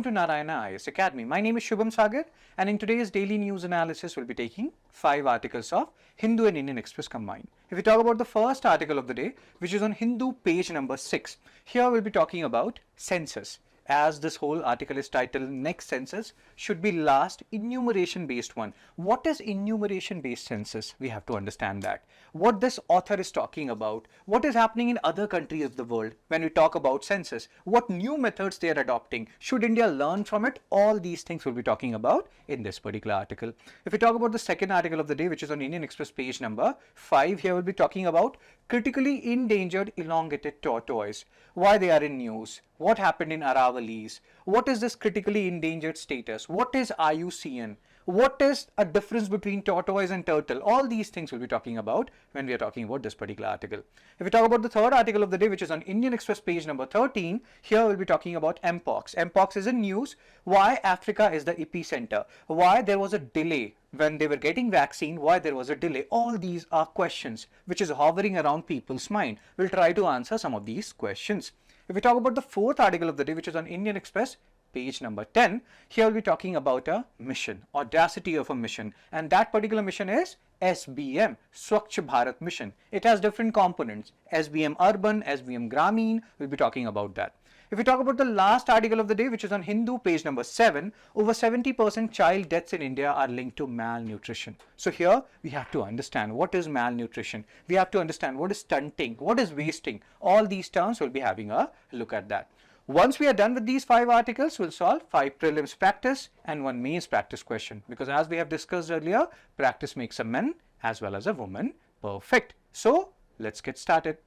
Welcome to Narayana IAS Academy. My name is Shubham Sagar, and in today's daily news analysis, we'll be taking 5 articles of Hindu and Indian Express combined. If we talk about the first article of the day, which is on Hindu page number 6, here we'll be talking about census. As this whole article is titled, next census should be last enumeration-based one. What is enumeration-based census? We have to understand that. What this author is talking about, what is happening in other countries of the world when we talk about census, what new methods they are adopting, should India learn from it? All these things we'll be talking about in this particular article. If we talk about the second article of the day, which is on Indian Express page number 5, here we'll be talking about critically endangered elongated tortoise. Why they are in news, what happened in Aravallis, what is this critically endangered status, what is IUCN, what is a difference between tortoise and turtle. All these things we'll be talking about when we are talking about this particular article. If we talk about the third article of the day, which is on Indian Express page number 13, here we'll be talking about Mpox. Mpox is in news. Why Africa is the epicenter, why there was a delay when they were getting vaccine, why there was a delay. All these are questions which is hovering around people's mind. We'll try to answer some of these questions. If we talk about the fourth article of the day, which is on Indian Express page number 10, here we'll be talking about a mission, audacity of a mission, and that particular mission is SBM, Swachh Bharat Mission. It has different components, SBM Urban, SBM Grameen, we'll be talking about that. If we talk about the last article of the day, which is on Hindu page number 7, over 70% child deaths in India are linked to malnutrition. So here we have to understand what is malnutrition. We have to understand what is stunting, what is wasting. All these terms we'll be having a look at that. Once we are done with these 5 articles, we'll solve 5 prelims practice and 1 mains practice question. Because as we have discussed earlier, practice makes a man as well as a woman perfect. So let's get started.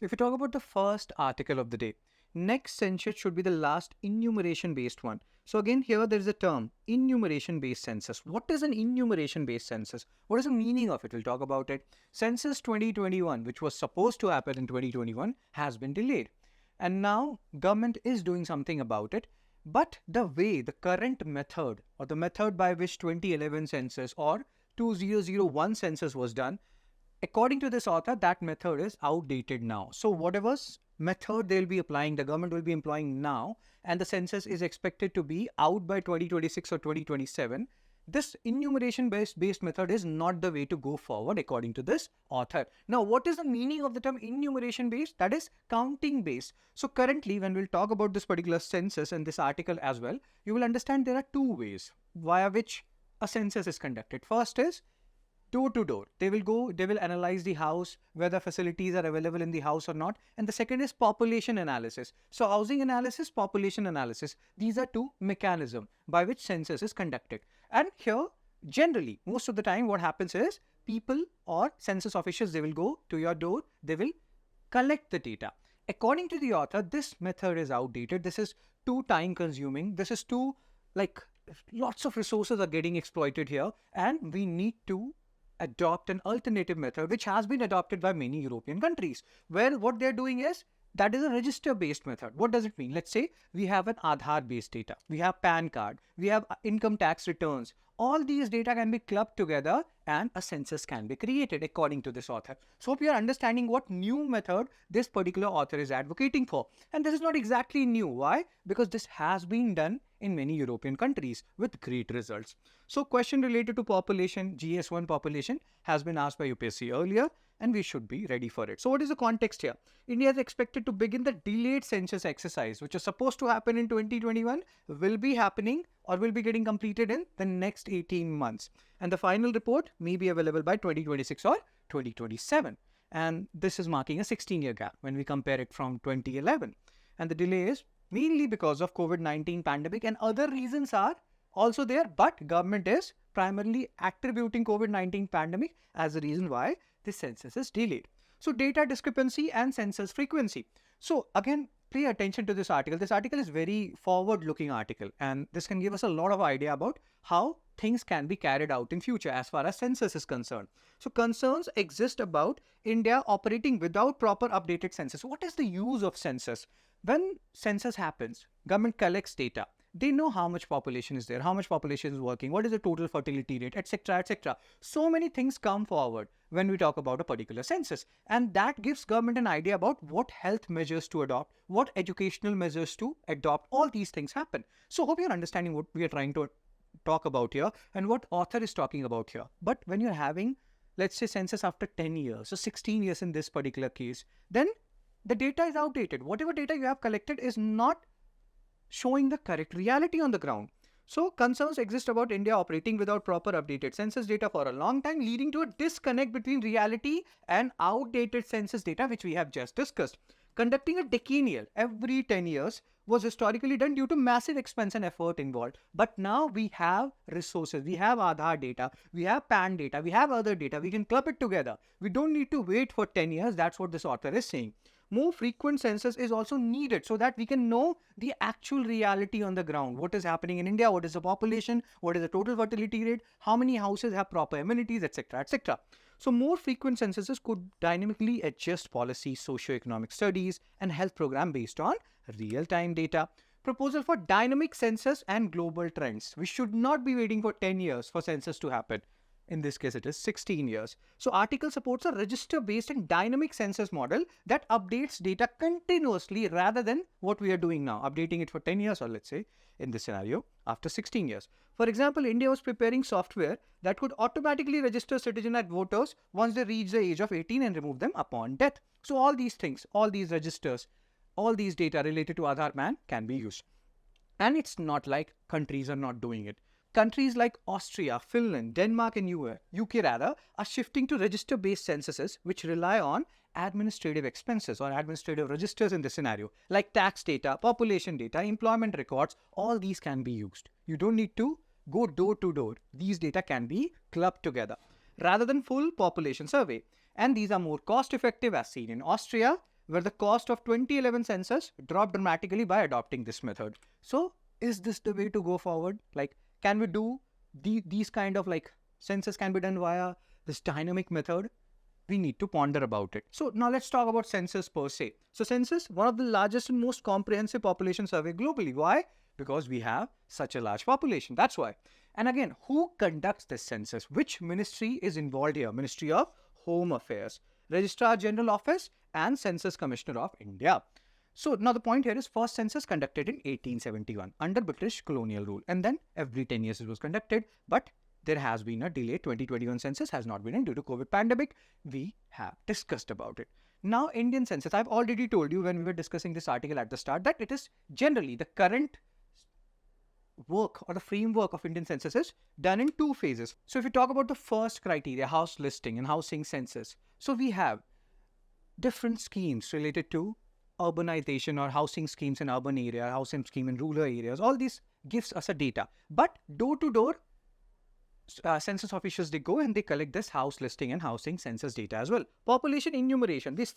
If we talk about the first article of the day, next census should be the last enumeration-based one. So again, here there is a term, enumeration-based census. What is an enumeration-based census? What is the meaning of it? We'll talk about it. Census 2021, which was supposed to happen in 2021, has been delayed. And now government is doing something about it. But the way, the current method, or the method by which 2011 census or 2001 census was done, according to this author, that method is outdated now. So whatever method they'll be applying, the government will be employing now, and the census is expected to be out by 2026 or 2027. This enumeration-based method is not the way to go forward according to this author. Now, what is the meaning of the term enumeration-based? That is counting-based. So currently, when we'll talk about this particular census and this article as well, you will understand there are 2 ways via which a census is conducted. First is door to door. They will analyze the house, whether facilities are available in the house or not. And the second is population analysis. So housing analysis, population analysis. These are 2 mechanisms by which census is conducted. And here, generally, most of the time what happens is people or census officials, they will go to your door, they will collect the data. According to the author, this method is outdated. This is too time consuming. This is too, lots of resources are getting exploited here, and we need to adopt an alternative method which has been adopted by many European countries, where what they're doing is, that is a register-based method. What does it mean? Let's say we have an Aadhaar-based data, we have PAN card, we have income tax returns. All these data can be clubbed together and a census can be created according to this author. So hope you are understanding what new method this particular author is advocating for. And this is not exactly new. Why? Because this has been done in many European countries with great results. So question related to population, GS1 population, has been asked by UPSC earlier, and we should be ready for it. So what is the context here? India is expected to begin the delayed census exercise, which is supposed to happen in 2021, will be happening or will be getting completed in the next 18 months. And the final report may be available by 2026 or 2027. And this is marking a 16-year gap when we compare it from 2011. And the delay is mainly because of COVID-19 pandemic, and other reasons are also there, but government is primarily attributing COVID-19 pandemic as the reason why the census is delayed. So data discrepancy and census frequency. So again, pay attention to this article. This article is very forward-looking article, and this can give us a lot of idea about how things can be carried out in future as far as census is concerned. So concerns exist about India operating without proper updated census. What is the use of census? When census happens, government collects data. They know how much population is there, how much population is working, what is the total fertility rate, etc., etc. So many things come forward when we talk about a particular census, and that gives government an idea about what health measures to adopt, what educational measures to adopt. All these things happen. So hope you're understanding what we are trying to talk about here and what author is talking about here. But when you're having, let's say, census after 10 years, so 16 years in this particular case, then the data is outdated. Whatever data you have collected is not showing the correct reality on the ground. So concerns exist about India operating without proper updated census data for a long time, leading to a disconnect between reality and outdated census data, which we have just discussed. Conducting a decennial every 10 years was historically done due to massive expense and effort involved. But now we have resources, we have Aadhaar data, we have PAN data, we have other data, we can club it together. We don't need to wait for 10 years. That's what this author is saying. More frequent census is also needed so that we can know the actual reality on the ground. What is happening in India? What is the population? What is the total fertility rate? How many houses have proper amenities, etc., etc. So more frequent censuses could dynamically adjust policy, socio-economic studies, and health program based on real-time data. Proposal for dynamic census and global trends. We should not be waiting for 10 years for census to happen. In this case, it is 16 years. So article supports a register-based and dynamic census model that updates data continuously rather than what we are doing now, updating it for 10 years, or let's say in this scenario, after 16 years. For example, India was preparing software that could automatically register citizens as voters once they reach the age of 18 and remove them upon death. So all these things, all these registers, all these data related to Aadhaar PAN can be used. And it's not like countries are not doing it. Countries like Austria, Finland, Denmark and UK rather are shifting to register-based censuses which rely on administrative expenses or administrative registers in this scenario, like tax data, population data, employment records. All these can be used. You don't need to go door to door. These data can be clubbed together rather than full population survey. And these are more cost-effective as seen in Austria, where the cost of 2011 census dropped dramatically by adopting this method. So is this the way to go forward? Like, can we do these kind of like census can be done via this dynamic method? We need to ponder about it. So now let's talk about census per se. So census, one of the largest and most comprehensive population survey globally. Why? Because we have such a large population. That's why. And again, who conducts this census? Which ministry is involved here? Ministry of Home Affairs, Registrar General Office and Census Commissioner of India. So now the point here is first census conducted in 1871 under British colonial rule, and then every 10 years it was conducted, but there has been a delay. 2021 census has not been in due to COVID pandemic. We have discussed about it. Now Indian census, I've already told you when we were discussing this article at the start that it is generally the current work or the framework of Indian census is done in two phases. So if you talk about the first criteria, house listing and housing census, so we have different schemes related to urbanization or housing schemes in urban area, housing scheme in rural areas. All these gives us a data. But door to door, census officials, they go and they collect this house listing and housing census data as well. Population enumeration. This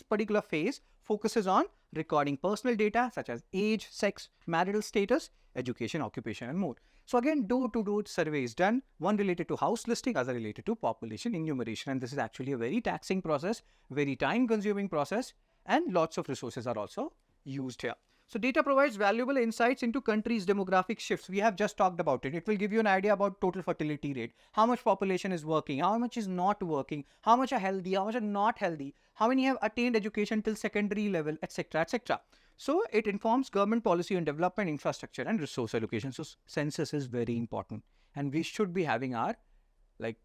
particular phase focuses on recording personal data such as age, sex, marital status, education, occupation and more. So again, door-to-door survey is done, one related to house listing, other related to population enumeration. And this is actually a very taxing process, very time-consuming process, and lots of resources are also used here. So data provides valuable insights into countries' demographic shifts. We have just talked about it. It will give you an idea about total fertility rate, how much population is working, how much is not working, how much are healthy, how much are not healthy, how many have attained education till secondary level, etc., etc. So it informs government policy on development, infrastructure and resource allocation. So census is very important and we should be having our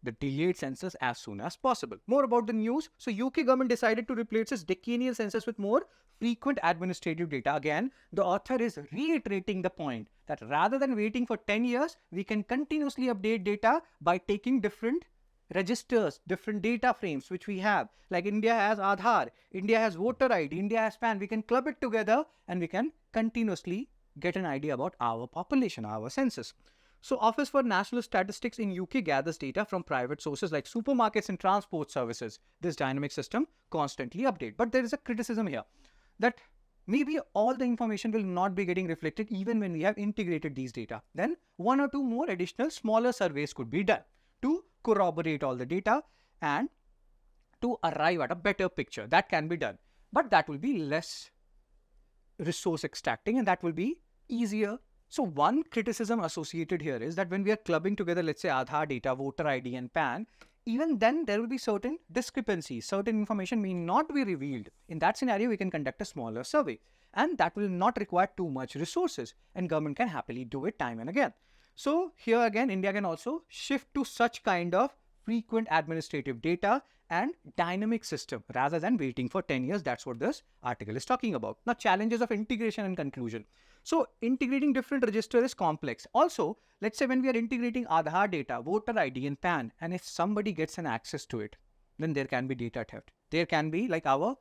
the delayed census as soon as possible. More about the news. So UK government decided to replace its decennial census with more frequent administrative data. Again, the author is reiterating the point that rather than waiting for 10 years, we can continuously update data by taking different registers, different data frames which we have. Like India has Aadhaar, India has voter ID, India has PAN. We can club it together and we can continuously get an idea about our population, our census. So Office for National Statistics in UK gathers data from private sources like supermarkets and transport services. This dynamic system constantly updates. But there is a criticism here that maybe all the information will not be getting reflected even when we have integrated these data. Then one or two more additional smaller surveys could be done to corroborate all the data and to arrive at a better picture. That can be done. But that will be less resource extracting and that will be easier So one criticism associated here is that when we are clubbing together, let's say Aadhaar data, voter ID and PAN, even then there will be certain discrepancies. Certain information may not be revealed. In that scenario, we can conduct a smaller survey and that will not require too much resources and government can happily do it time and again. So here again, India can also shift to such kind of frequent administrative data and dynamic system rather than waiting for 10 years. That's what this article is talking about. Now, challenges of integration and conclusion. So integrating different registers is complex. Also, let's say when we are integrating Aadhaar data, voter ID and PAN, and if somebody gets an access to it, then there can be data theft. There can be like our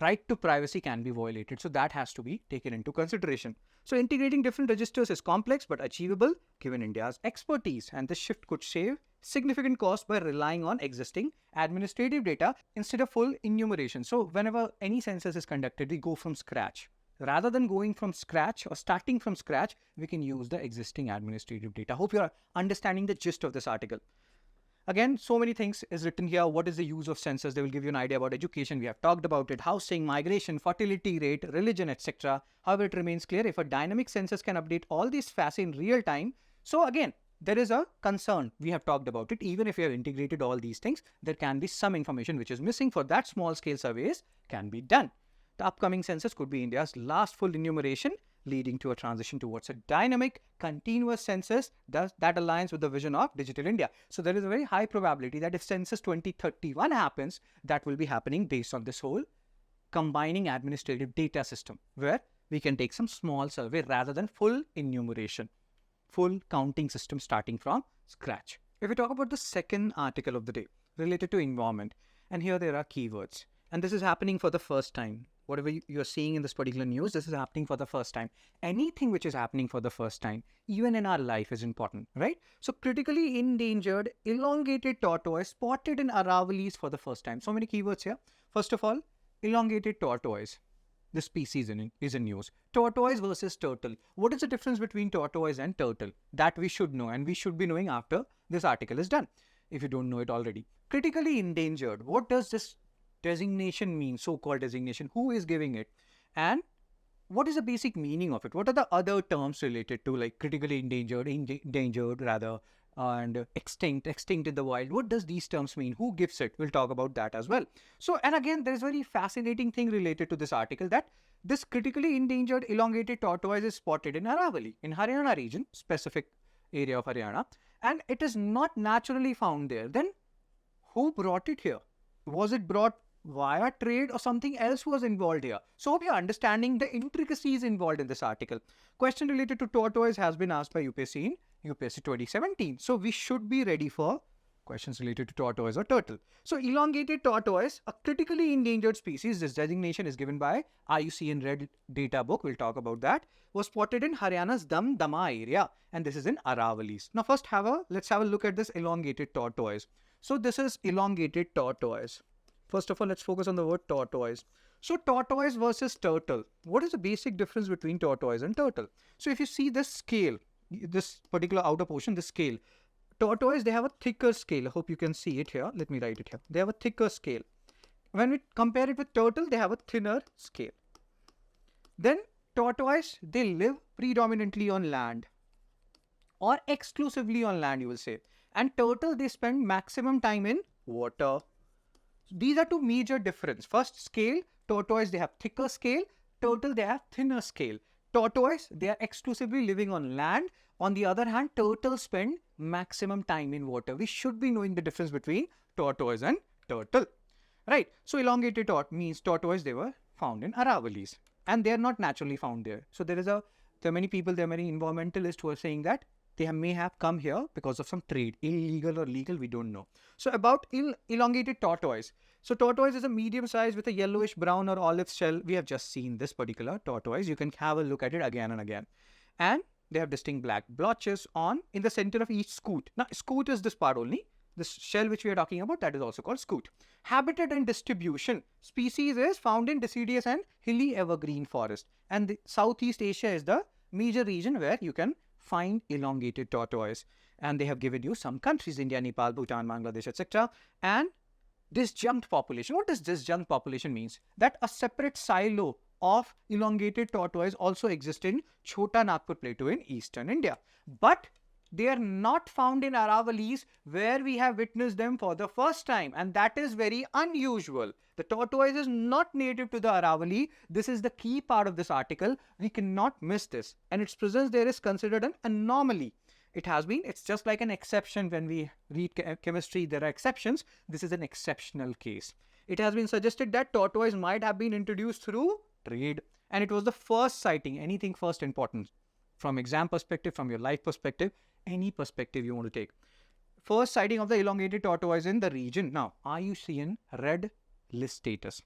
right to privacy can be violated. So that has to be taken into consideration. So integrating different registers is complex but achievable given India's expertise, and this shift could save significant cost by relying on existing administrative data instead of full enumeration. So whenever any census is conducted, we go from scratch. Rather than going from scratch or starting from scratch, we can use the existing administrative data. Hope you are understanding the gist of this article. Again, so many things is written here. What is the use of census? They will give you an idea about education. We have talked about it, housing, migration, fertility rate, religion, etc. However, it remains clear if a dynamic census can update all these facts in real time. So again, there is a concern. We have talked about it. Even if you have integrated all these things, there can be some information which is missing. For that, small scale surveys can be done. The upcoming census could be India's last full enumeration, leading to a transition towards a dynamic, continuous census that aligns with the vision of Digital India. So there is a very high probability that if Census 2031 happens, that will be happening based on this whole combining administrative data system, where we can take some small survey rather than full enumeration, full counting system starting from scratch. If we talk about the second article of the day related to environment, and here there are keywords, and this is happening for the first time. Whatever you're seeing in this particular news, this is happening for the first time. Anything which is happening for the first time, even in our life, is important, right? So critically endangered elongated tortoise spotted in Aravallis for the first time. So many keywords here. First of all, elongated tortoise. This species is in news. Tortoise versus turtle. What is the difference between tortoise and turtle? That we should know, and we should be knowing after this article is done, if you don't know it already. Critically endangered. What does this designation mean, so-called designation? Who is giving it? And what is the basic meaning of it? What are the other terms related to, like critically endangered rather, and extinct in the wild? What does these terms mean? Who gives it? We'll talk about that as well. So, and again, there's a very fascinating thing related to this article, that this critically endangered elongated tortoise is spotted in Aravalli, in Haryana region, specific area of Haryana, and it is not naturally found there. Then who brought it here? Was it brought via trade or something else was involved here? So we are understanding the intricacies involved in this article. Question related to tortoise has been asked by UPSC in UPSC 2017. So we should be ready for questions related to tortoise or turtle. So elongated tortoise, a critically endangered species, this designation is given by IUCN Red Data Book, we'll talk about that, was spotted in Haryana's Dama area, and this is in Aravallis. Now first let's have a look at this elongated tortoise. So this is elongated tortoise. First of all, let's focus on the word tortoise. So tortoise versus turtle. What is the basic difference between tortoise and turtle? So if you see this scale, this particular outer portion, this scale, tortoise, they have a thicker scale. I hope you can see it here. Let me write it here. They have a thicker scale. When we compare it with turtle, they have a thinner scale. Then tortoise, they live predominantly on land or exclusively on land, you will say. And turtle, they spend maximum time in water. These are two major differences. First, scale. Tortoise, they have thicker scale. Turtle, they have thinner scale. Tortoise, they are exclusively living on land. On the other hand, turtles spend maximum time in water. We should be knowing the difference between tortoise and turtle, right? So elongated means tortoise, they were found in Aravallis, and they are not naturally found there. So there are many people, there are many environmentalists who are saying that they may have come here because of some trade, illegal or legal, we don't know. So about elongated tortoise. So tortoise is a medium size with a yellowish brown or olive shell. We have just seen this particular tortoise. You can have a look at it again and again. And they have distinct black blotches in the center of each scute. Now, scute is this part only. This shell which we are talking about, that is also called scute. Habitat and distribution. Species is found in deciduous and hilly evergreen forest. And Southeast Asia is the major region where you can find elongated tortoise. And they have given you some countries, India, Nepal, Bhutan, Bangladesh, etc. And disjunct population. What does disjunct population means? That a separate silo of elongated tortoise also exist in Chota Nagpur Plateau in eastern India. But they are not found in Aravallis, where we have witnessed them for the first time, and that is very unusual. The tortoise is not native to the Aravalli. This is the key part of this article. We cannot miss this, and its presence there is considered an anomaly. It's just like an exception. When we read chemistry, there are exceptions. This is an exceptional case. It has been suggested that tortoise might have been introduced through trade, and it was the first sighting. Anything first important from exam perspective, from your life perspective, any perspective you want to take. First sighting of the elongated tortoise in the region. Now, IUCN red list status.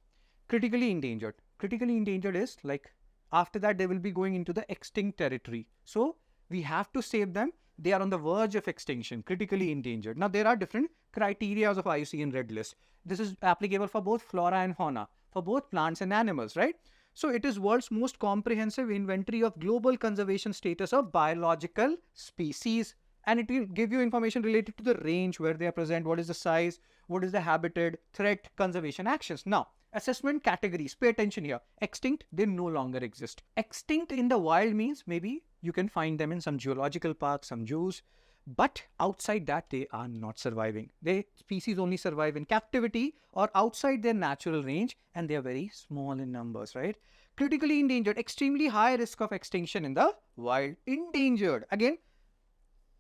Critically endangered. Critically endangered is like after that they will be going into the extinct territory. So we have to save them. They are on the verge of extinction, critically endangered. Now, there are different criteria of IUCN red list. This is applicable for both flora and fauna, for both plants and animals, right? So it is world's most comprehensive inventory of global conservation status of biological species, and it will give you information related to the range where they are present, what is the size, what is the habitat, threat, conservation actions. Now, assessment categories, pay attention here. Extinct, they no longer exist. Extinct in the wild means maybe you can find them in some zoological parks, some zoos, but outside that they are not surviving. They species only survive in captivity or outside their natural range, and they are very small in numbers, right? Critically endangered, extremely high risk of extinction in the wild. Endangered, again,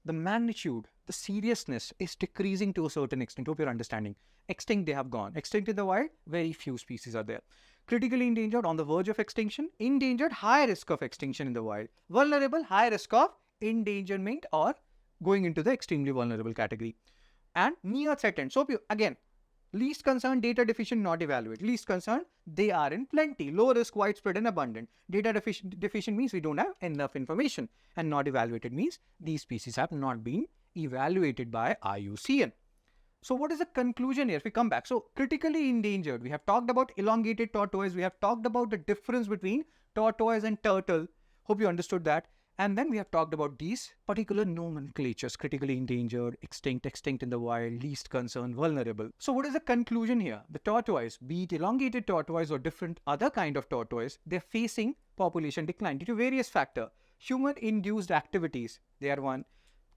the magnitude, the seriousness is decreasing to a certain extent. Hope you're understanding. Extinct, they have gone. Extinct in the wild, very few species are there. Critically endangered, on the verge of extinction. Endangered, high risk of extinction in the wild. Vulnerable, high risk of endangerment or going into the extremely vulnerable category. And near threatened. So again, least concern, data deficient, not evaluate. Least concern, they are in plenty. Low risk, widespread and abundant. Data deficient means we don't have enough information. And not evaluated means these species have not been evaluated by IUCN. So what is the conclusion here if we come back? So critically endangered, we have talked about elongated tortoise. We have talked about the difference between tortoise and turtle. Hope you understood that. And then we have talked about these particular nomenclatures: critically endangered, extinct, extinct in the wild, least concern, vulnerable. So what is the conclusion here? The tortoise, be it elongated tortoise or different other kind of tortoise, they're facing population decline due to various factors. Human-induced activities, they are one.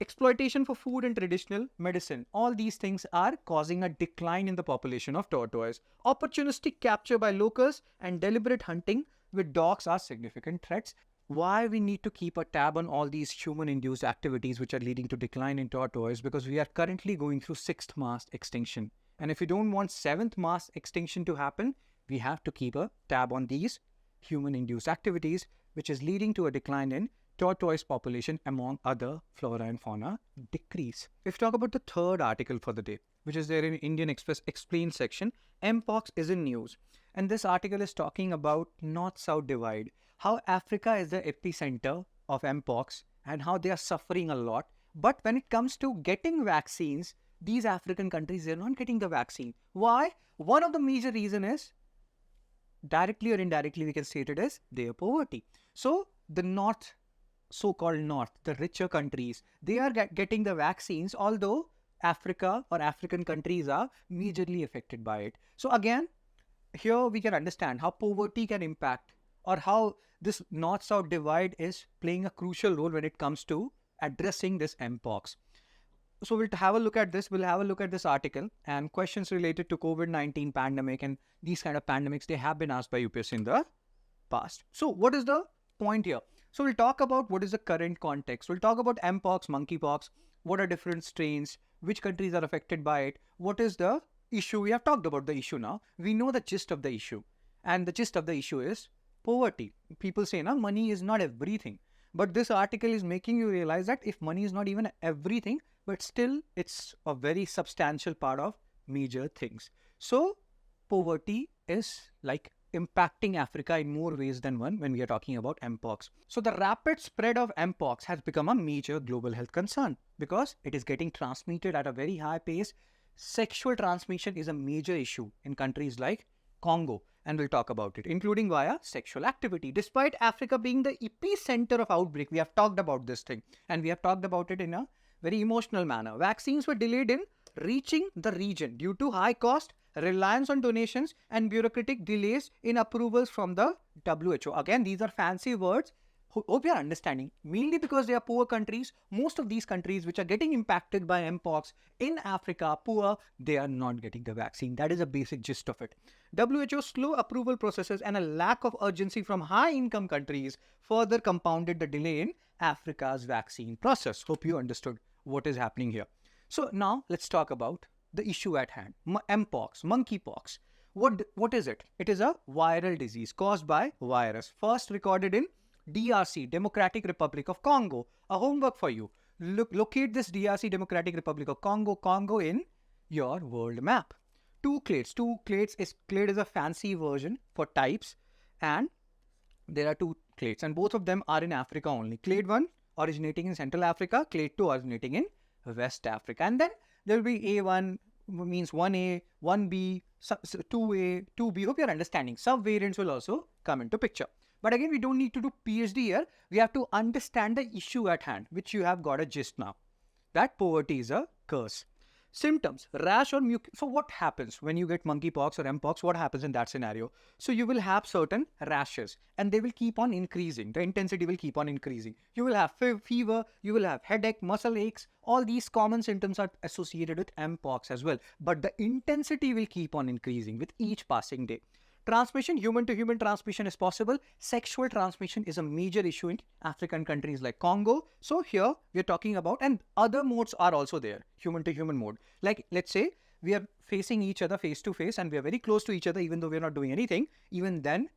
Exploitation for food and traditional medicine. All these things are causing a decline in the population of tortoise. Opportunistic capture by locals and deliberate hunting with dogs are significant threats. Why we need to keep a tab on all these human-induced activities which are leading to decline in tortoise? Because we are currently going through 6th mass extinction. And if we don't want 7th mass extinction to happen, we have to keep a tab on these human-induced activities, which is leading to a decline in tortoise population among other flora and fauna decrease. If we talk about the third article for the day, which is there in Indian Express Explained section, Mpox is in news. And this article is talking about North-South divide, how Africa is the epicenter of Mpox and how they are suffering a lot. But when it comes to getting vaccines, these African countries, they're not getting the vaccine. Why? One of the major reasons is, directly or indirectly we can state it as their poverty. So the North, so-called North, the richer countries, they are getting the vaccines, although Africa or African countries are majorly affected by it. So again, here we can understand how poverty can impact, or how this North-South divide is playing a crucial role when it comes to addressing this Mpox. So we'll have a look at this. We'll have a look at this article, and questions related to COVID-19 pandemic and these kind of pandemics, they have been asked by UPSC in the past. So what is the point here? So we'll talk about what is the current context. We'll talk about Mpox, monkeypox, what are different strains, which countries are affected by it, what is the issue. We have talked about the issue now. We know the gist of the issue, and the gist of the issue is poverty. People say, na, money is not everything. But this article is making you realize that if money is not even everything, but still it's a very substantial part of major things. So poverty is like impacting Africa in more ways than one when we are talking about Mpox. So the rapid spread of Mpox has become a major global health concern because it is getting transmitted at a very high pace. Sexual transmission is a major issue in countries like Congo, and we'll talk about it, including via sexual activity. Despite Africa being the epicenter of outbreak, we have talked about this thing, and we have talked about it in a very emotional manner. Vaccines were delayed in reaching the region due to high cost, reliance on donations, and bureaucratic delays in approvals from the WHO. Again, these are fancy words. Hope you are understanding. Mainly because they are poor countries. Most of these countries which are getting impacted by Mpox in Africa, poor, they are not getting the vaccine. That is a basic gist of it. WHO's slow approval processes and a lack of urgency from high-income countries further compounded the delay in Africa's vaccine process. Hope you understood what is happening here. So now let's talk about the issue at hand. Mpox, monkeypox. What is it? It is a viral disease caused by virus. First recorded in DRC, Democratic Republic of Congo. A homework for you. Locate this DRC, Democratic Republic of Congo in your world map. Two clades. Clade is a fancy version for types, and there are two clades, and both of them are in Africa only. Clade 1 originating in Central Africa, clade 2 originating in West Africa. And then there will be A1 means 1A, 1B, 2A, 2B. Hope you're understanding. Subvariants will also come into picture. But again, we don't need to do PhD here. We have to understand the issue at hand, which you have got a gist now. That poverty is a curse. Symptoms, rash or mucus. So what happens when you get monkeypox or Mpox? What happens in that scenario? So you will have certain rashes and they will keep on increasing. The intensity will keep on increasing. You will have fever, you will have headache, muscle aches. All these common symptoms are associated with Mpox as well. But the intensity will keep on increasing with each passing day. Transmission, human-to-human transmission is possible. Sexual transmission is a major issue in African countries like Congo. So here we are talking about, and other modes are also there, human-to-human mode. Like let's say we are facing each other face-to-face and we are very close to each other even though we are not doing anything. Even then,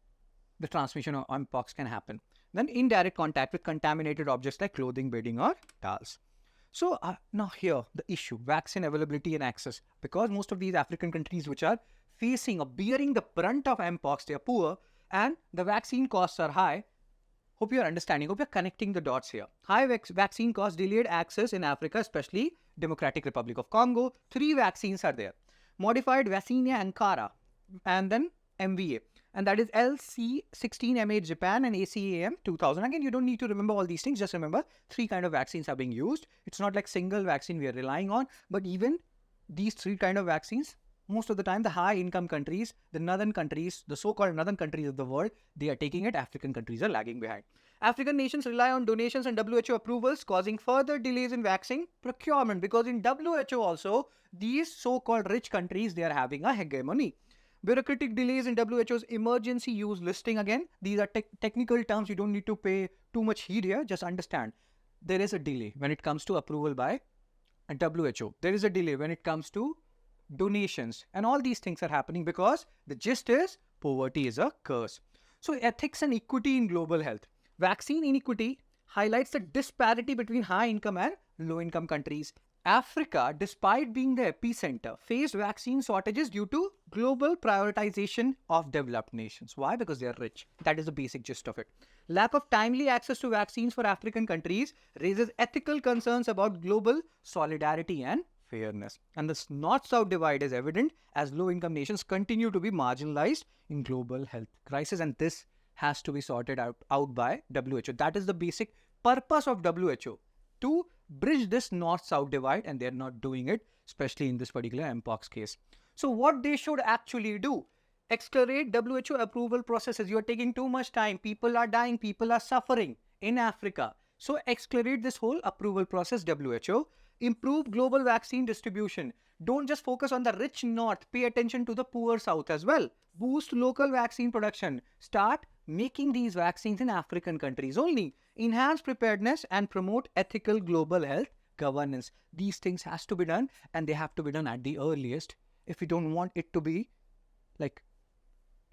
the transmission of Mpox can happen. Then indirect contact with contaminated objects like clothing, bedding or towels. So now here the issue, vaccine availability and access. Because most of these African countries which are facing or bearing the brunt of Mpox, they are poor and the vaccine costs are high. Hope you are understanding. Hope you are connecting the dots here. High vaccine costs, delayed access in Africa, especially Democratic Republic of Congo. 3 vaccines are there. Modified Vaccinia Ankara and then MVA. And that is LC16MH Japan and ACAM 2000. Again, you don't need to remember all these things. Just remember 3 kind of vaccines are being used. It's not like single vaccine we are relying on. But even these 3 kind of vaccines, most of the time, the high-income countries, the northern countries, the so-called northern countries of the world, they are taking it. African countries are lagging behind. African nations rely on donations and WHO approvals, causing further delays in vaccine procurement. Because in WHO also, these so-called rich countries, they are having a hegemony. Bureaucratic delays in WHO's emergency use listing. Again, these are technical terms. You don't need to pay too much heed here. Just understand. There is a delay when it comes to approval by WHO. There is a delay when it comes to donations, and all these things are happening because the gist is poverty is a curse. So ethics and equity in global health. Vaccine inequity highlights the disparity between high income and low income countries. Africa, despite being the epicenter, faced vaccine shortages due to global prioritization of developed nations. Why? Because they are rich. That is the basic gist of it. Lack of timely access to vaccines for African countries raises ethical concerns about global solidarity and fairness. And this north-south divide is evident as low-income nations continue to be marginalized in global health crisis, and this has to be sorted out by WHO. That is the basic purpose of WHO, to bridge this north-south divide, and they're not doing it, especially in this particular Mpox case. So what they should actually do? Accelerate WHO approval processes. You are taking too much time. People are dying. People are suffering in Africa. So accelerate this whole approval process, WHO. Improve global vaccine distribution. Don't just focus on the rich north. Pay attention to the poor south as well. Boost local vaccine production. Start making these vaccines in African countries only. Enhance preparedness and promote ethical global health governance. These things has to be done, and they have to be done at the earliest if we don't want it to be like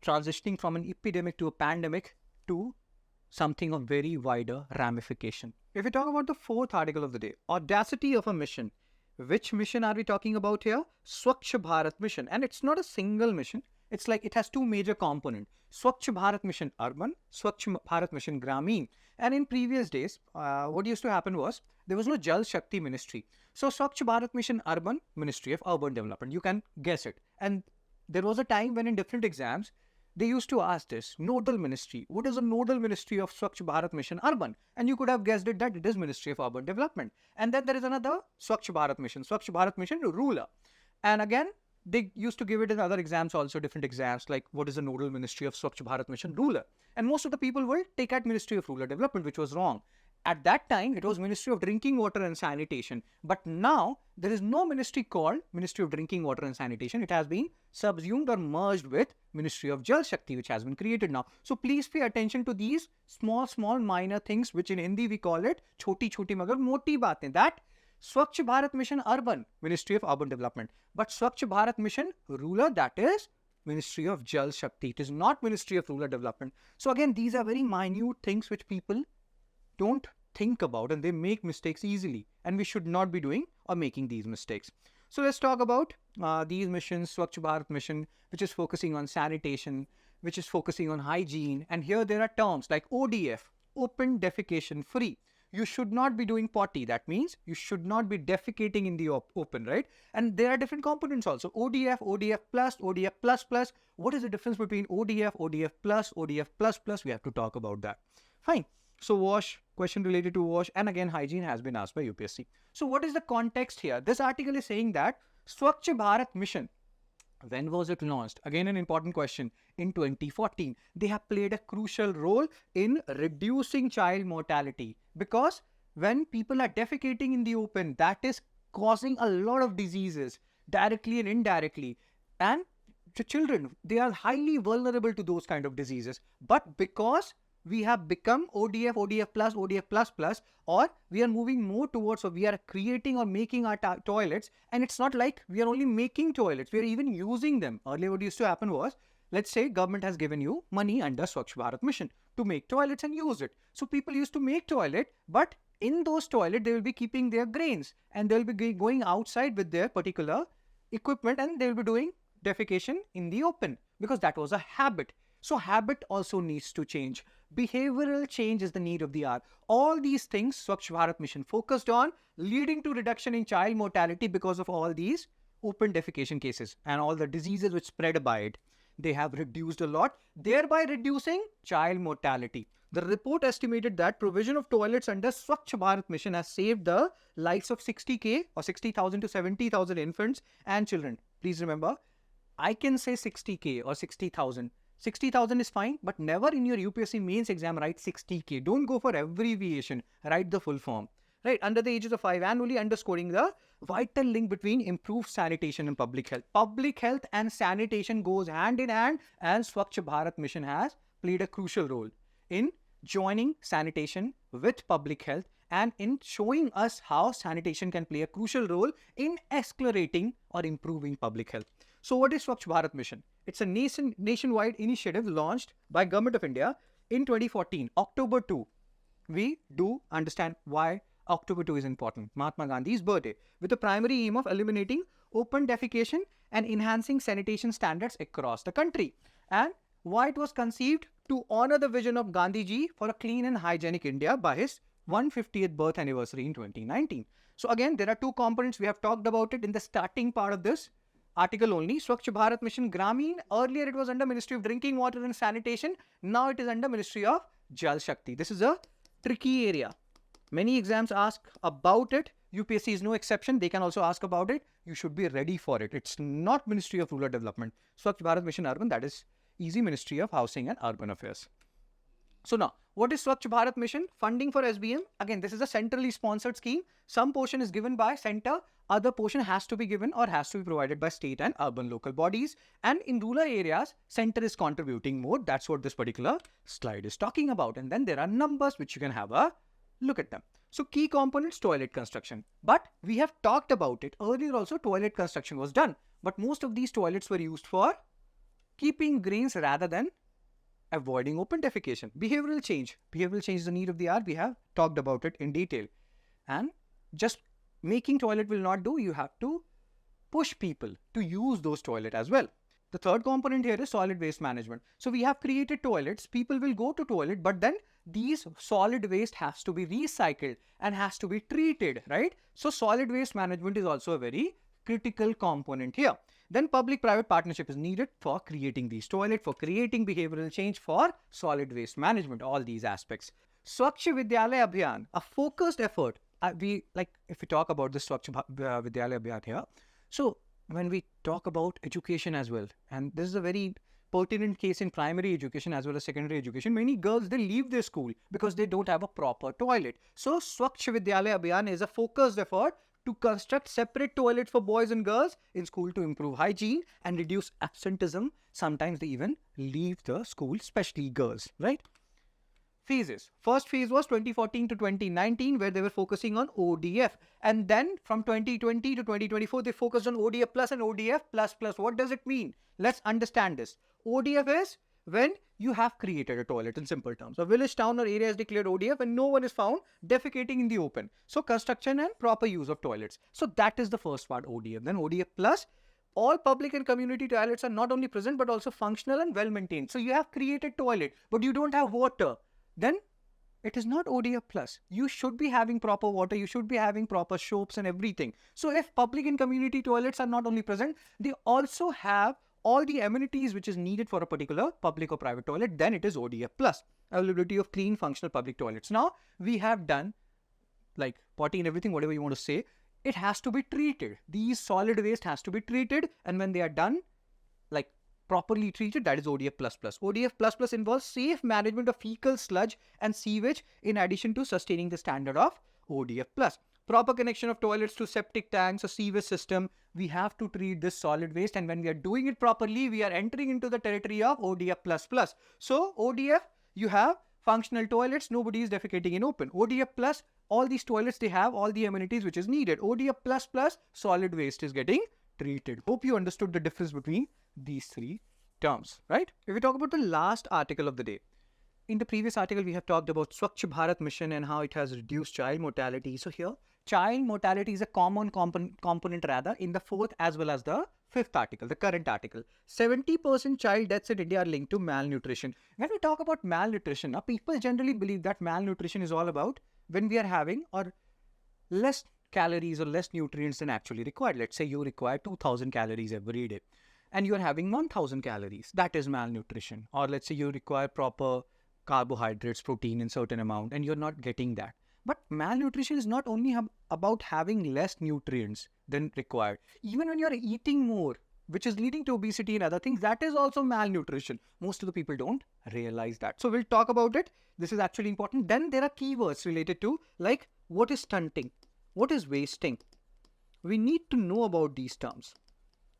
transitioning from an epidemic to a pandemic to something of very wider ramification. If we talk about the 4th article of the day, audacity of a mission. Which mission are we talking about here? Swachh Bharat mission. And it's not a single mission. It's like it has 2 major components. Swachh Bharat mission urban, Swachh Bharat mission Grameen. And in previous days, what used to happen was, there was no Jal Shakti ministry. So Swachh Bharat mission urban, Ministry of Urban Development. You can guess it. And there was a time when in different exams, they used to ask this, nodal ministry. What is a nodal ministry of Swachh Bharat Mission Urban? And you could have guessed it that it is Ministry of Urban Development. And then there is another Swachh Bharat Mission Ruler. And again, they used to give it in other exams also, different exams, like what is the nodal ministry of Swachh Bharat Mission? Ruler. And most of the people will take at Ministry of Rural Development, which was wrong. At that time, it was Ministry of Drinking Water and Sanitation. But now, there is no ministry called Ministry of Drinking Water and Sanitation. It has been subsumed or merged with Ministry of Jal Shakti, which has been created now. So please pay attention to these small minor things, which in Hindi we call it choti magar moti baatein. That Swachh Bharat Mission Urban, Ministry of Urban Development. But Swachh Bharat Mission Rural, that is Ministry of Jal Shakti. It is not Ministry of Rural Development. So again, these are very minute things which people don't think about, and they make mistakes easily, and we should not be doing or making these mistakes. So let's talk about these missions. Swachh Bharat Mission, which is focusing on sanitation, which is focusing on hygiene, and here there are terms like ODF, open defecation free. You should not be doing potty. That means you should not be defecating in the open, right? And there are different components also. ODF, ODF plus, ODF plus plus. What is the difference between ODF, ODF plus, ODF plus plus? We have to talk about that. Fine. So wash, question related to wash, and again hygiene has been asked by UPSC. So what is the context here? This article is saying that Swachh Bharat Mission, when was it launched? Again, an important question. In 2014, they have played a crucial role in reducing child mortality, because when people are defecating in the open, that is causing a lot of diseases directly and indirectly. And the children, they are highly vulnerable to those kind of diseases. But because we have become ODF, ODF plus, or we are moving more towards, or we are creating or making our toilets, and it's not like we are only making toilets, we are even using them. Earlier what used to happen was, let's say government has given you money under Swachh Bharat Mission to make toilets and use it. So people used to make toilet, but in those toilets, they will be keeping their grains, and they'll be going outside with their particular equipment, and they'll be doing defecation in the open, because that was a habit. So habit also needs to change. Behavioral change is the need of the hour. All these things Swachh Bharat Mission focused on, leading to reduction in child mortality because of all these open defecation cases and all the diseases which spread by it. They have reduced a lot, thereby reducing child mortality. The report estimated that provision of toilets under Swachh Bharat Mission has saved the lives of 60K or 60,000 to 70,000 infants and children. Please remember, I can say 60K or 60,000. 60,000 is fine, but never in your UPSC mains exam write 60K. Don't go for abbreviation. Write the full form. Right, under the ages of 5, annually underscoring the vital link between improved sanitation and public health. Public health and sanitation goes hand in hand, and Swachh Bharat Mission has played a crucial role in joining sanitation with public health and in showing us how sanitation can play a crucial role in accelerating or improving public health. So what is Swachh Bharat Mission? It's a nationwide initiative launched by Government of India in 2014, October 2. We do understand why October 2 is important, Mahatma Gandhi's birthday, with the primary aim of eliminating open defecation and enhancing sanitation standards across the country. And why it was conceived? To honor the vision of Gandhiji for a clean and hygienic India by his 150th birth anniversary in 2019. So again, there are two components. We have talked about it in the starting part of this article only. Swachh Bharat Mission Gramin, earlier it was under Ministry of Drinking Water and Sanitation. Now it is under Ministry of Jal Shakti. This is a tricky area. Many exams ask about it. UPSC is no exception. They can also ask about it. You should be ready for it. It's not Ministry of Rural Development. Swachh Bharat Mission Urban, that is easy, Ministry of Housing and Urban Affairs. So now, what is Swachh Bharat Mission? Funding for SBM. Again, this is a centrally sponsored scheme. Some portion is given by center. Other portion has to be given or has to be provided by state and urban local bodies. And in rural areas, center is contributing more. That's what this particular slide is talking about. And then there are numbers which you can have a look at them. So key components, toilet construction. But we have talked about it. Earlier also, toilet construction was done. But most of these toilets were used for keeping grains rather than avoiding open defecation. Behavioral change. Behavioral change is the need of the hour. We have talked about it in detail. And just making toilet will not do. You have to push people to use those toilets as well. The third component here is solid waste management. So we have created toilets. People will go to toilet, but then these solid waste has to be recycled and has to be treated, right? So solid waste management is also a very critical component here. Then public-private partnership is needed for creating these toilets, for creating behavioral change, for solid waste management, all these aspects. Swachh Vidyalaya Abhiyan, a focused effort. If we talk about the Swachh Vidyalaya Abhiyan here, so when we talk about education as well, and this is a very pertinent case in primary education as well as secondary education, many girls, they leave their school because they don't have a proper toilet. So Swachh Vidyalaya Abhiyan is a focused effort to construct separate toilets for boys and girls in school to improve hygiene and reduce absenteeism. Sometimes they even leave the school, especially girls, right? Phases. First phase was 2014 to 2019, where they were focusing on ODF. And then from 2020 to 2024, they focused on ODF plus and ODF plus plus. What does it mean? Let's understand this. ODF is when you have created a toilet, in simple terms. A village, town or area is declared ODF and no one is found defecating in the open. So construction and proper use of toilets. So that is the first part, ODF. Then ODF plus, all public and community toilets are not only present but also functional and well maintained. So you have created toilet but you don't have water. Then it is not ODF plus. You should be having proper water, you should be having proper soaps and everything. So if public and community toilets are not only present, they also have all the amenities which is needed for a particular public or private toilet, then it is ODF plus. Availability of clean functional public toilets. Now we have done like potty and everything, whatever you want to say, it has to be treated. These solid waste has to be treated, and when they are done, like properly treated, that is ODF plus plus. ODF plus plus involves safe management of fecal sludge and sewage in addition to sustaining the standard of ODF plus. Proper connection of toilets to septic tanks or sewage system. We have to treat this solid waste, and when we are doing it properly, we are entering into the territory of ODF plus plus. So ODF, you have functional toilets, nobody is defecating in open. ODF plus, all these toilets, they have all the amenities which is needed. ODF plus plus, solid waste is getting treated. Hope you understood the difference between these three terms, right? If we talk about the last article of the day, in the previous article we have talked about Swachh Bharat mission and how it has reduced child mortality. So here, child mortality is a common component rather in the fourth as well as the fifth article, the current article. 70% child deaths in India are linked to malnutrition. When we talk about malnutrition, now people generally believe that malnutrition is all about when we are having or less calories or less nutrients than actually required. Let's say you require 2000 calories every day and you are having 1000 calories. That is malnutrition. Or let's say you require proper carbohydrates, protein in certain amount, and you're not getting that. But malnutrition is not only about having less nutrients than required. Even when you're eating more, which is leading to obesity and other things, that is also malnutrition. Most of the people don't realize that. So we'll talk about it. This is actually important. Then there are keywords related to, like, what is stunting? What is wasting? We need to know about these terms.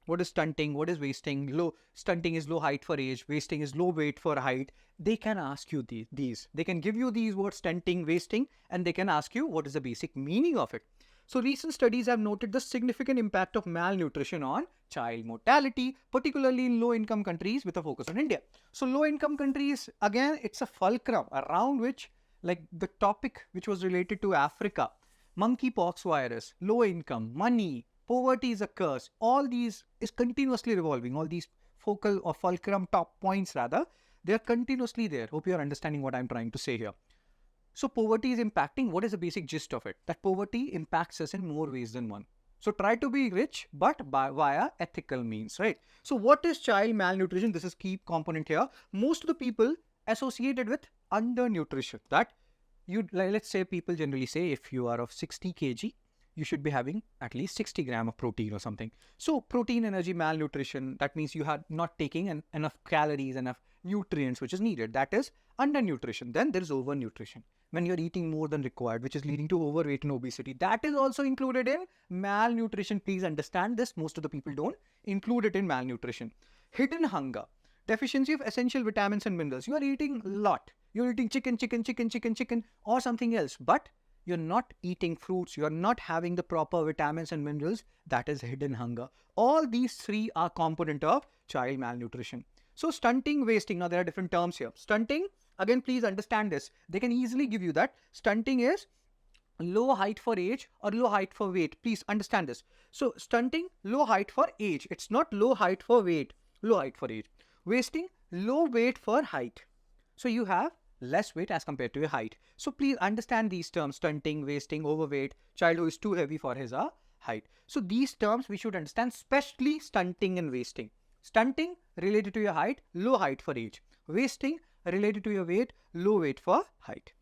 What is stunting? What is wasting? Stunting is low height for age. Wasting is low weight for height. They can ask you these. They can give you these words, stunting, wasting, and they can ask you what is the basic meaning of it. So recent studies have noted the significant impact of malnutrition on child mortality, particularly in low-income countries with a focus on India. So low-income countries, again, it's a fulcrum around which, like the topic which was related to Africa, monkeypox virus, low income, money, poverty is a curse. All these is continuously revolving. All these focal or fulcrum top points rather, they are continuously there. Hope you are understanding what I'm trying to say here. So poverty is impacting. What is the basic gist of it? That poverty impacts us in more ways than one. So try to be rich, but via ethical means, right? So what is child malnutrition? This is key component here. Most of the people associated with undernutrition. That let's say people generally say if you are of 60 kg, you should be having at least 60 grams of protein or something. So protein, energy, malnutrition, that means you are not taking enough calories, enough nutrients which is needed. That is undernutrition. Then there is overnutrition. When you're eating more than required, which is leading to overweight and obesity. That is also included in malnutrition. Please understand this. Most of the people don't include it in malnutrition. Hidden hunger. Deficiency of essential vitamins and minerals. You are eating a lot. You're eating chicken or something else. But you're not eating fruits. You're not having the proper vitamins and minerals. That is hidden hunger. All these three are component of child malnutrition. So stunting, wasting. Now there are different terms here. Stunting. Again, please understand this. They can easily give you that. Stunting is low height for age or low height for weight. Please understand this. So stunting, low height for age. It's not low height for weight. Low height for age. Wasting, low weight for height. So you have less weight as compared to your height. So please understand these terms. Stunting, wasting, overweight, child who is too heavy for his height. So these terms we should understand, especially stunting and wasting. Stunting related to your height, low height for age. Wasting related to your weight, low weight for height.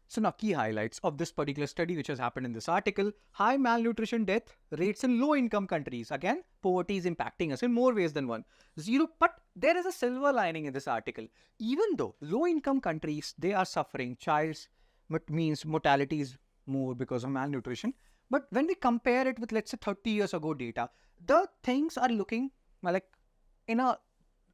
So now key highlights of this particular study which has happened in this article: high malnutrition death rates in low income countries. Again, poverty is impacting us in more ways than one. Zero, but there is a silver lining in this article. Even though low income countries, they are suffering, child's means mortality is more because of malnutrition. But when we compare it with, let's say, 30 years ago data, the things are looking like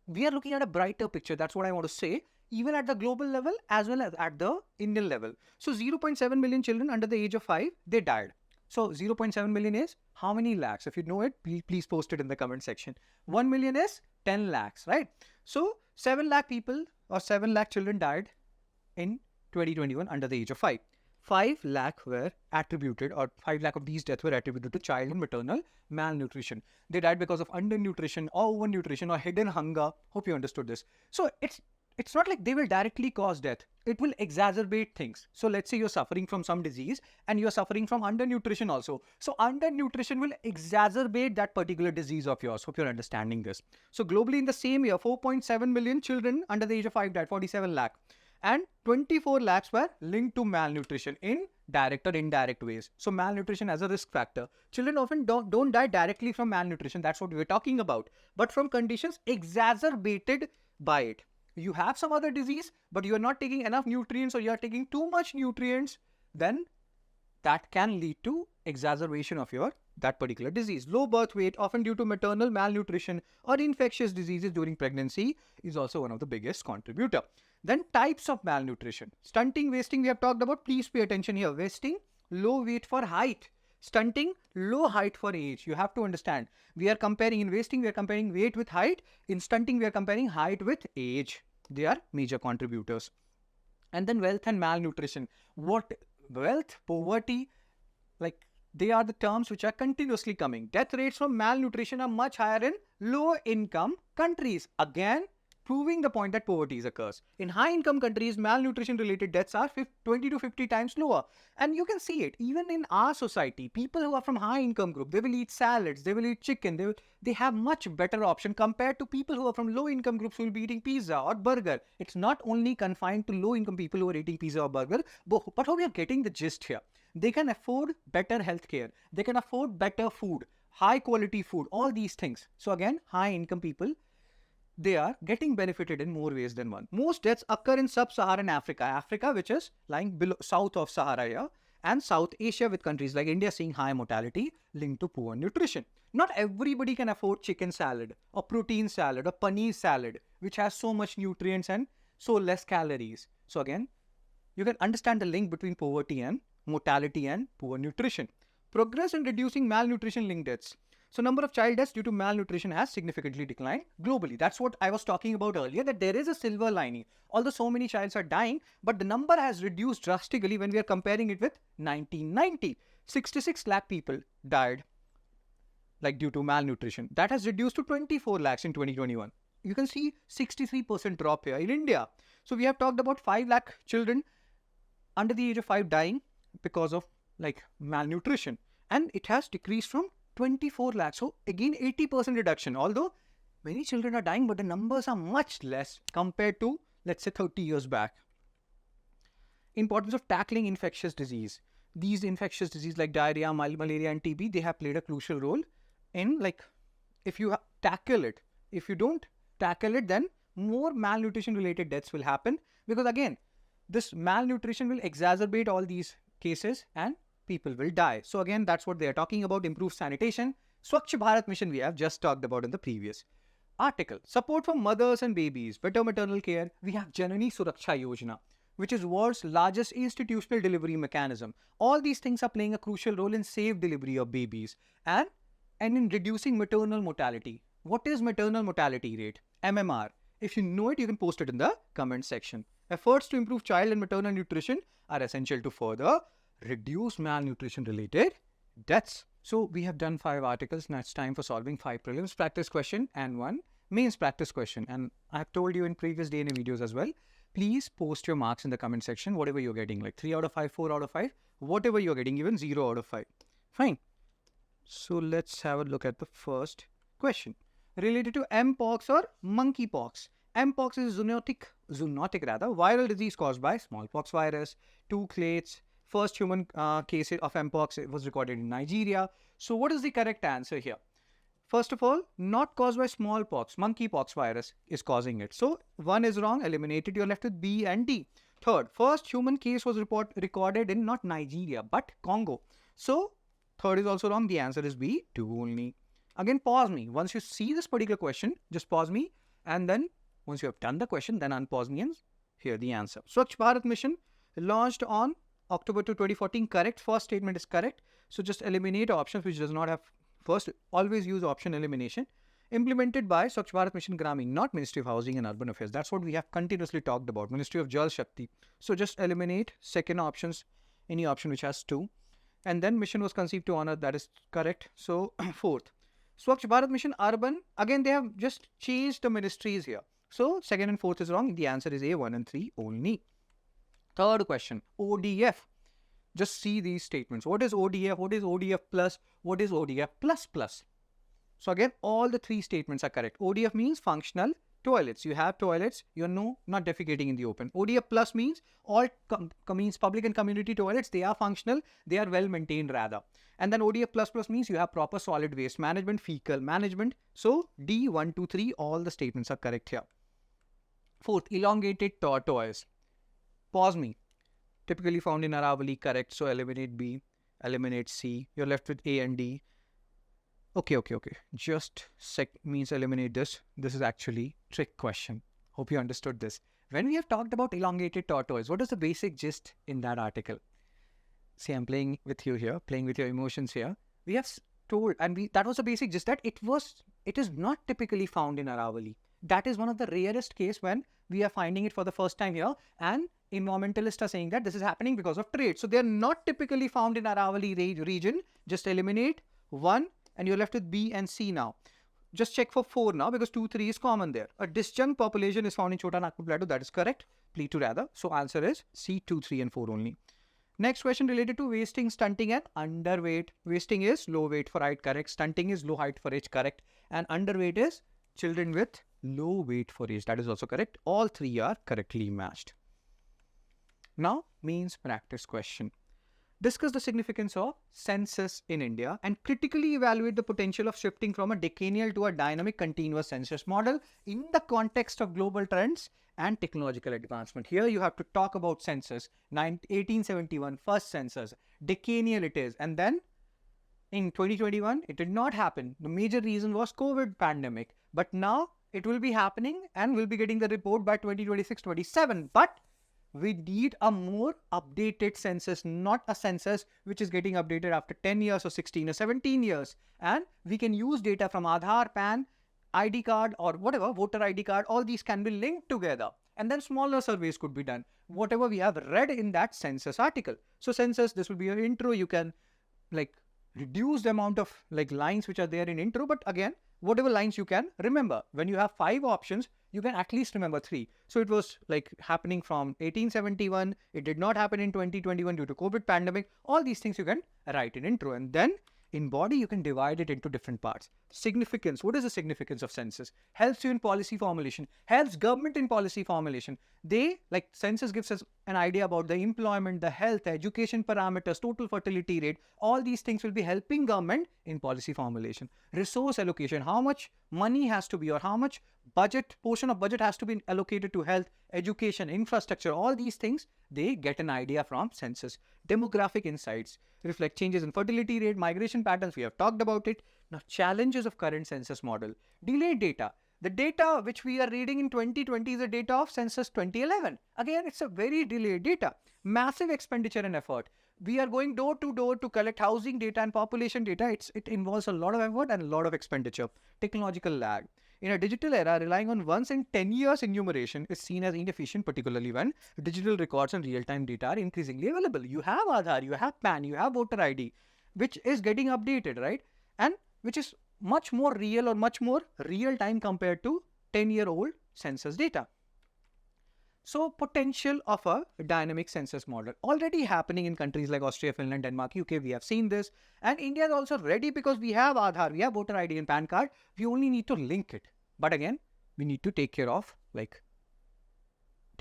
we are looking at a brighter picture. That's what I want to say, even at the global level as well as at the Indian level. So 0.7 million children under the age of 5, they died. So 0.7 million is how many lakhs? If you know it, please post it in the comment section. 1 million is 10 lakhs, right? So 7 lakh people or 7 lakh children died in 2021 under the age of 5. 5 lakh were attributed, or 5 lakh of these deaths were attributed to child and maternal malnutrition. They died because of undernutrition or overnutrition or hidden hunger. Hope you understood this. So it's not like they will directly cause death. It will exacerbate things. So let's say you're suffering from some disease and you're suffering from undernutrition also. So undernutrition will exacerbate that particular disease of yours. Hope you're understanding this. So globally in the same year, 4.7 million children under the age of 5 died, 47 lakh. And 24 lakhs were linked to malnutrition in direct or indirect ways. So malnutrition as a risk factor. Children often don't die directly from malnutrition. That's what we're talking about. But from conditions exacerbated by it. You have some other disease, but you're not taking enough nutrients or you're taking too much nutrients, then that can lead to exacerbation of that particular disease. Low birth weight, often due to maternal malnutrition or infectious diseases during pregnancy, is also one of the biggest contributor. Then types of malnutrition. Stunting, wasting, we have talked about. Please pay attention here. Wasting, low weight for height. Stunting, low height for age. You have to understand. We are comparing, in wasting, we are comparing weight with height. In stunting, we are comparing height with age. They are major contributors. And then wealth and malnutrition. What wealth, poverty, like they are the terms which are continuously coming. Death rates from malnutrition are much higher in low income countries. Again, proving the point that poverty occurs. In high-income countries, malnutrition-related deaths are 20 to 50 times lower. And you can see it even in our society. People who are from high-income group, they will eat salads, they will eat chicken, they have much better option compared to people who are from low-income groups who will be eating pizza or burger. It's not only confined to low-income people who are eating pizza or burger, but how we are getting the gist here. They can afford better healthcare. They can afford better food, high-quality food, all these things. So again, high-income people, they are getting benefited in more ways than one. Most deaths occur in sub-Saharan Africa, which is lying below, south of Sahara here, and South Asia, with countries like India seeing high mortality linked to poor nutrition. Not everybody can afford chicken salad or protein salad or paneer salad, which has so much nutrients and so less calories. So again, you can understand the link between poverty and mortality and poor nutrition. Progress in reducing malnutrition linked deaths. So number of child deaths due to malnutrition has significantly declined globally. That's what I was talking about earlier, that there is a silver lining. Although so many childs are dying, but the number has reduced drastically when we are comparing it with 1990. 66 lakh people died due to malnutrition. That has reduced to 24 lakhs in 2021. You can see 63% drop here in India. So we have talked about 5 lakh children under the age of 5 dying because of malnutrition. And it has decreased from 24 lakhs. So again, 80% reduction. Although many children are dying, but the numbers are much less compared to, let's say, 30 years back. Importance of tackling infectious disease. These infectious diseases like diarrhea, malaria and TB, they have played a crucial role in if you tackle it. If you don't tackle it, then more malnutrition related deaths will happen, because again, this malnutrition will exacerbate all these cases and people will die. So again, that's what they are talking about. Improved sanitation. Swachh Bharat mission we have just talked about in the previous article. Support for mothers and babies. Better maternal care. We have Janani Suraksha Yojana, which is world's largest institutional delivery mechanism. All these things are playing a crucial role in safe delivery of babies and in reducing maternal mortality. What is maternal mortality rate? MMR. If you know it, you can post it in the comment section. Efforts to improve child and maternal nutrition are essential to further reduce malnutrition related deaths. So we have done 5 articles. Now it's time for solving 5 prelims practice question and 1 mains practice question. And I have told you in previous DNA videos as well, please post your marks in the comment section, whatever you're getting, 3 out of 5, 4 out of 5, whatever you're getting, even 0 out of 5. Fine. So let's have a look at the first question related to Mpox or monkeypox. Mpox is zoonotic rather, viral disease caused by smallpox virus, 2 clades, first human case of Mpox was recorded in Nigeria. So what is the correct answer here? First of all, not caused by smallpox, monkeypox virus is causing it. So 1 is wrong, eliminated, you're left with B and D. Third, first human case was recorded in not Nigeria, but Congo. So third is also wrong, the answer is B, 2 only. Again, pause me. Once you see this particular question, just pause me, and then once you have done the question, then unpause me and hear the answer. Swachh Bharat Mission launched on October 2, 2014, correct. First statement is correct. So just eliminate options which does not have first. Always use option elimination. Implemented by Swachh Bharat Mission Gramin, not Ministry of Housing and Urban Affairs. That's what we have continuously talked about. Ministry of Jal Shakti. So just eliminate second options, any option which has 2. And then mission was conceived to honor, that is correct. So fourth, Swachh Bharat Mission Urban, again they have just changed the ministries here. So second and fourth is wrong. The answer is A, 1 and 3 only. Third question, ODF. Just see these statements. What is ODF? What is ODF plus? What is ODF plus plus? So again, all the 3 statements are correct. ODF means functional toilets. You have toilets, you're not defecating in the open. ODF plus means all means public and community toilets. They are functional, they are well maintained rather. And then ODF plus plus means you have proper solid waste management, fecal management. So D, 1, 2, 3, all the statements are correct here. Fourth, elongated tortoise. Pause me. Typically found in Aravalli, correct. So eliminate B, eliminate C. You're left with A and D. Okay. Just means eliminate this. This is actually trick question. Hope you understood this. When we have talked about elongated tortoise, what is the basic gist in that article? See, I'm playing with you here, playing with your emotions here. We have told, and that was the basic gist, that it is not typically found in Aravalli. That is one of the rarest case when we are finding it for the first time here, and environmentalists are saying that this is happening because of trade. So they are not typically found in Aravalli region. Just eliminate 1 and you're left with B and C now. Just check for 4 now because 2, 3 is common there. A disjunct population is found in Chota Nagpur Plateau. That is correct. Plateau rather. So answer is C, 2, 3 and 4 only. Next question related to wasting, stunting and underweight. Wasting is low weight for height, correct. Stunting is low height for age, correct. And underweight is children with low weight for age. That is also correct. All 3 are correctly matched. Now, means practice question. Discuss the significance of census in India and critically evaluate the potential of shifting from a decennial to a dynamic continuous census model in the context of global trends and technological advancement. Here you have to talk about census, 1871, first census, decennial it is, and then in 2021, it did not happen. The major reason was COVID pandemic, but now it will be happening and we'll be getting the report by 2026-27, but we need a more updated census, not a census which is getting updated after 10 years or 16 or 17 years. And we can use data from Aadhaar, PAN, ID card or whatever, voter ID card, all these can be linked together. And then smaller surveys could be done, whatever we have read in that census article. So census, this will be your intro. You can reduce the amount of lines which are there in intro. But again, whatever lines you can remember. When you have 5 options, you can at least remember 3. So it was happening from 1871. It did not happen in 2021 due to COVID pandemic. All these things you can write in intro. And then in body, you can divide it into different parts. Significance. What is the significance of census? Helps you in policy formulation. Helps government in policy formulation. Census gives us an idea about the employment, the health, education parameters, total fertility rate. All these things will be helping government in policy formulation. Resource allocation. How much money has to be or how much portion of budget has to be allocated to health, education, infrastructure. All these things, they get an idea from census. Demographic insights. Reflect changes in fertility rate, migration patterns. We have talked about it. Now, challenges of current census model. Delayed data. The data which we are reading in 2020 is the data of census 2011. Again, it's a very delayed data. Massive expenditure and effort. We are going door to door to collect housing data and population data. It involves a lot of effort and a lot of expenditure. Technological lag. In a digital era, relying on once in 10 years enumeration is seen as inefficient, particularly when digital records and real-time data are increasingly available. You have Aadhaar, you have PAN, you have voter ID, which is getting updated, right? And which is much more real or much more real-time compared to 10-year-old census data. So, potential of a dynamic census model already happening in countries like Austria, Finland, Denmark, UK. We have seen this. And India is also ready because we have Aadhaar, we have voter ID and PAN card. We only need to link it. But again, we need to take care of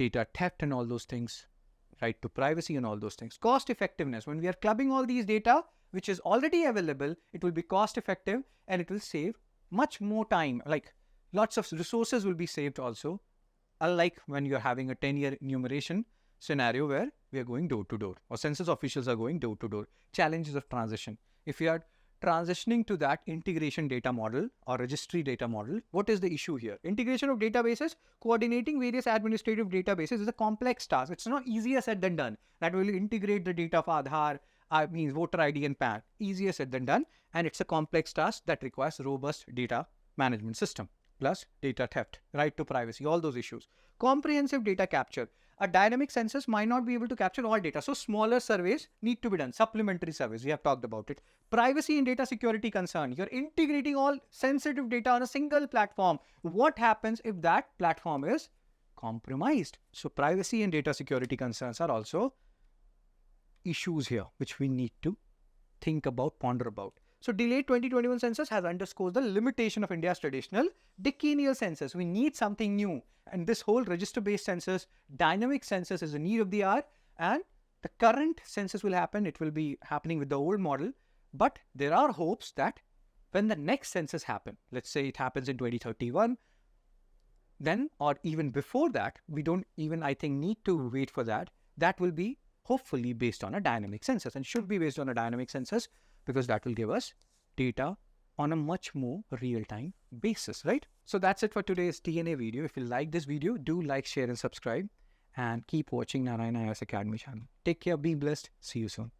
data theft and all those things, right to privacy and all those things. Cost effectiveness, when we are clubbing all these data, which is already available, it will be cost effective and it will save much more time. Like lots of resources will be saved also. Unlike when you're having a 10-year enumeration scenario where we are going door to door or census officials are going door to door. Challenges of transition. If you are transitioning to that integration data model or registry data model, what is the issue here? Integration of databases, coordinating various administrative databases is a complex task. It's not easier said than done. That will integrate the data of Aadhaar, means voter ID and PAN. Easier said than done. And it's a complex task that requires robust data management system. Plus data theft, right to privacy, all those issues. Comprehensive data capture. A dynamic census might not be able to capture all data. So smaller surveys need to be done. Supplementary surveys, we have talked about it. Privacy and data security concern. You're integrating all sensitive data on a single platform. What happens if that platform is compromised? So privacy and data security concerns are also issues here, which we need to think about, ponder about. So delayed 2021 census has underscored the limitation of India's traditional decennial census. We need something new. And this whole register-based census, dynamic census is a need of the hour. And the current census will happen. It will be happening with the old model. But there are hopes that when the next census happens, let's say it happens in 2031, then or even before that, we don't even, I think, need to wait for that. That will be hopefully based on a dynamic census and should be based on a dynamic census, because that will give us data on a much more real-time basis, right? So that's it for today's DNA video. If you like this video, do like, share and subscribe and keep watching Narayana IAS Academy channel. Take care, be blessed. See you soon.